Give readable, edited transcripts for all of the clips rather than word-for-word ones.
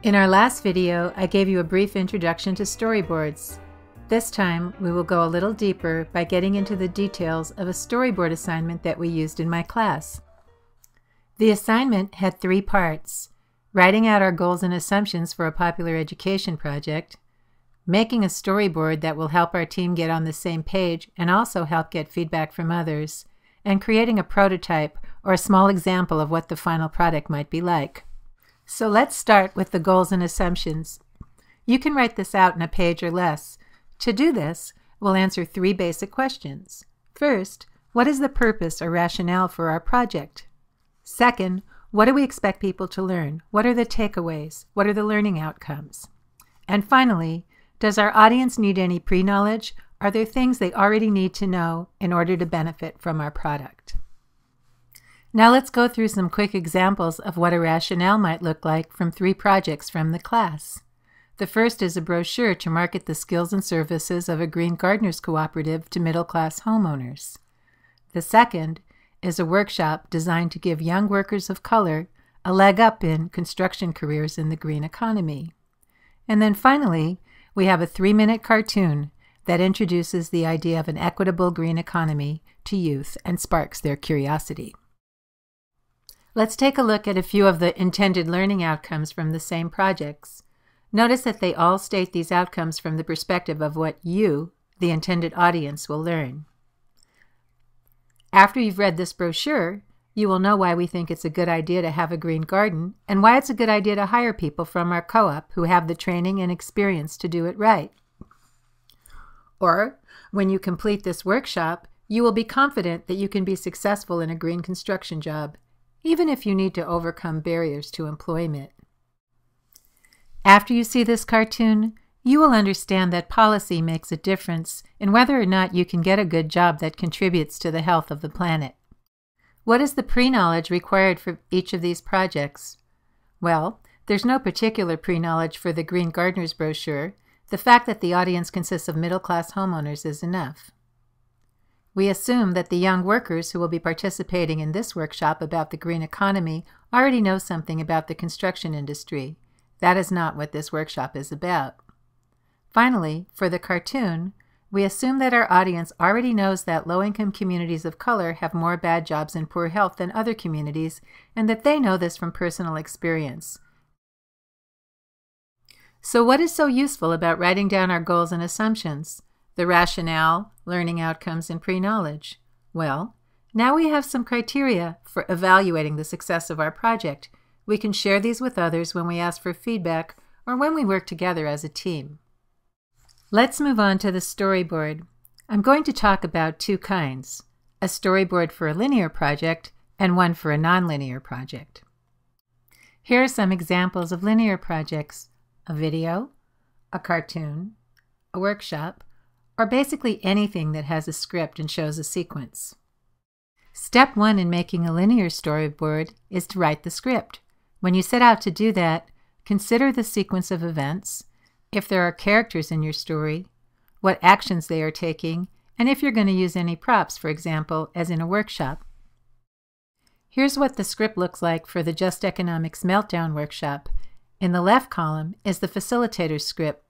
In our last video, I gave you a brief introduction to storyboards. This time, we will go a little deeper by getting into the details of a storyboard assignment that we used in my class. The assignment had 3 parts: writing out our goals and assumptions for a popular education project, making a storyboard that will help our team get on the same page and also help get feedback from others, and creating a prototype or a small example of what the final product might be like. So let's start with the goals and assumptions. You can write this out in a page or less. To do this, we'll answer 3 basic questions. First, what is the purpose or rationale for our project? Second, what do we expect people to learn? What are the takeaways? What are the learning outcomes? And finally, does our audience need any pre-knowledge? Are there things they already need to know in order to benefit from our product? Now let's go through some quick examples of what a rationale might look like from 3 projects from the class. The first is a brochure to market the skills and services of a Green Gardeners Cooperative to middle-class homeowners. The second is a workshop designed to give young workers of color a leg up in construction careers in the green economy. And then finally, we have a 3-minute cartoon that introduces the idea of an equitable green economy to youth and sparks their curiosity. Let's take a look at a few of the intended learning outcomes from the same projects. Notice that they all state these outcomes from the perspective of what you, the intended audience, will learn. After you've read this brochure, you will know why we think it's a good idea to have a green garden and why it's a good idea to hire people from our co-op who have the training and experience to do it right. Or, when you complete this workshop, you will be confident that you can be successful in a green construction job, even if you need to overcome barriers to employment. After you see this cartoon, you will understand that policy makes a difference in whether or not you can get a good job that contributes to the health of the planet. What is the pre-knowledge required for each of these projects? Well, there's no particular pre-knowledge for the Green Gardeners brochure. The fact that the audience consists of middle-class homeowners is enough. We assume that the young workers who will be participating in this workshop about the green economy already know something about the construction industry. That is not what this workshop is about. Finally, for the cartoon, we assume that our audience already knows that low-income communities of color have more bad jobs and poor health than other communities, and that they know this from personal experience. So what is so useful about writing down our goals and assumptions? The rationale, learning outcomes, and pre-knowledge. Well, now we have some criteria for evaluating the success of our project. We can share these with others when we ask for feedback or when we work together as a team. Let's move on to the storyboard. I'm going to talk about 2 kinds, a storyboard for a linear project and one for a nonlinear project. Here are some examples of linear projects: a video, a cartoon, a workshop, or basically anything that has a script and shows a sequence. Step 1 in making a linear storyboard is to write the script. When you set out to do that, consider the sequence of events, if there are characters in your story, what actions they are taking, and if you're going to use any props, for example, as in a workshop. Here's what the script looks like for the Just Economics Meltdown workshop. In the left column is the facilitator's script.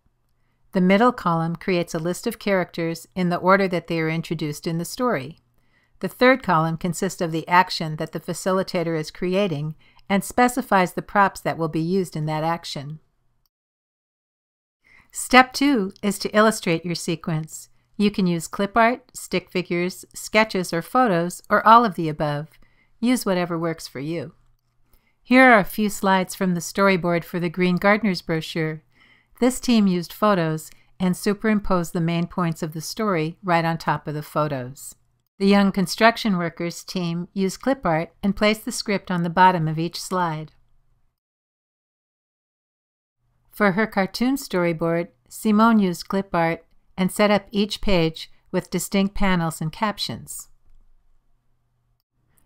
The middle column creates a list of characters in the order that they are introduced in the story. The third column consists of the action that the facilitator is creating and specifies the props that will be used in that action. Step 2 is to illustrate your sequence. You can use clip art, stick figures, sketches, or photos, or all of the above. Use whatever works for you. Here are a few slides from the storyboard for the Green Gardeners brochure. This team used photos and superimposed the main points of the story right on top of the photos. The Young Construction Workers team used clip art and placed the script on the bottom of each slide. For her cartoon storyboard, Simone used clip art and set up each page with distinct panels and captions.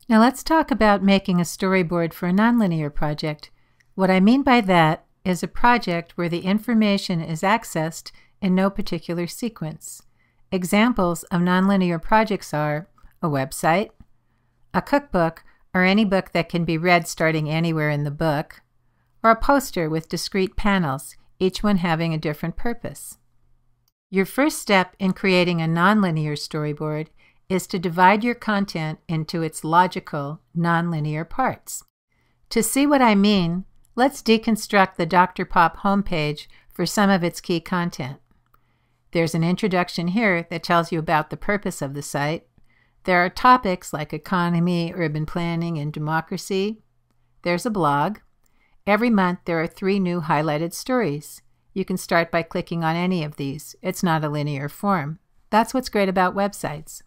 Now let's talk about making a storyboard for a nonlinear project. What I mean by that is a project where the information is accessed in no particular sequence. Examples of nonlinear projects are a website, a cookbook, or any book that can be read starting anywhere in the book, or a poster with discrete panels, each one having a different purpose. Your first step in creating a nonlinear storyboard is to divide your content into its logical, nonlinear parts. To see what I mean, let's deconstruct the Dr. Pop homepage for some of its key content. There's an introduction here that tells you about the purpose of the site. There are topics like economy, urban planning, and democracy. There's a blog. Every month there are 3 new highlighted stories. You can start by clicking on any of these. It's not a linear form. That's what's great about websites.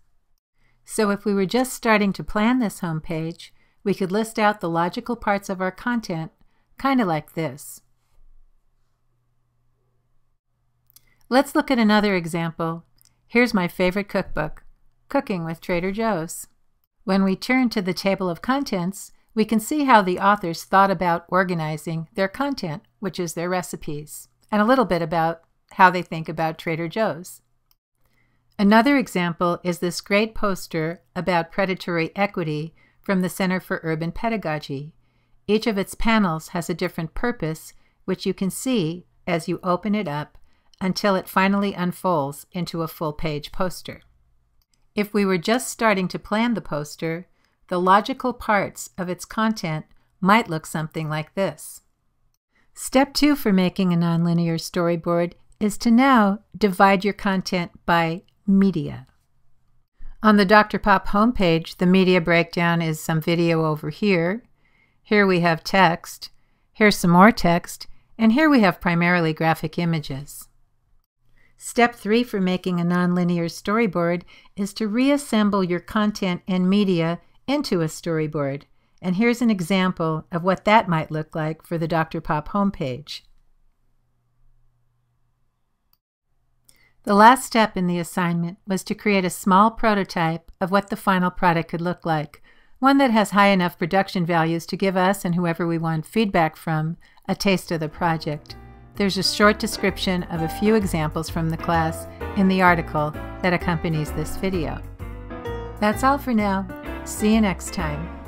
So if we were just starting to plan this homepage, we could list out the logical parts of our content, kind of like this. Let's look at another example. Here's my favorite cookbook, Cooking with Trader Joe's. When we turn to the table of contents, we can see how the authors thought about organizing their content, which is their recipes, and a little bit about how they think about Trader Joe's. Another example is this great poster about predatory equity from the Center for Urban Pedagogy. Each of its panels has a different purpose, which you can see as you open it up until it finally unfolds into a full-page poster. If we were just starting to plan the poster, the logical parts of its content might look something like this. Step 2 for making a nonlinear storyboard is to now divide your content by media. On the Dr. Pop homepage, the media breakdown is some video over here. Here we have text. Here's some more text. And here we have primarily graphic images. Step 3 for making a nonlinear storyboard is to reassemble your content and media into a storyboard. And here's an example of what that might look like for the Dr. Pop homepage. The last step in the assignment was to create a small prototype of what the final product could look like, one that has high enough production values to give us and whoever we want feedback from a taste of the project. There's a short description of a few examples from the class in the article that accompanies this video. That's all for now. See you next time.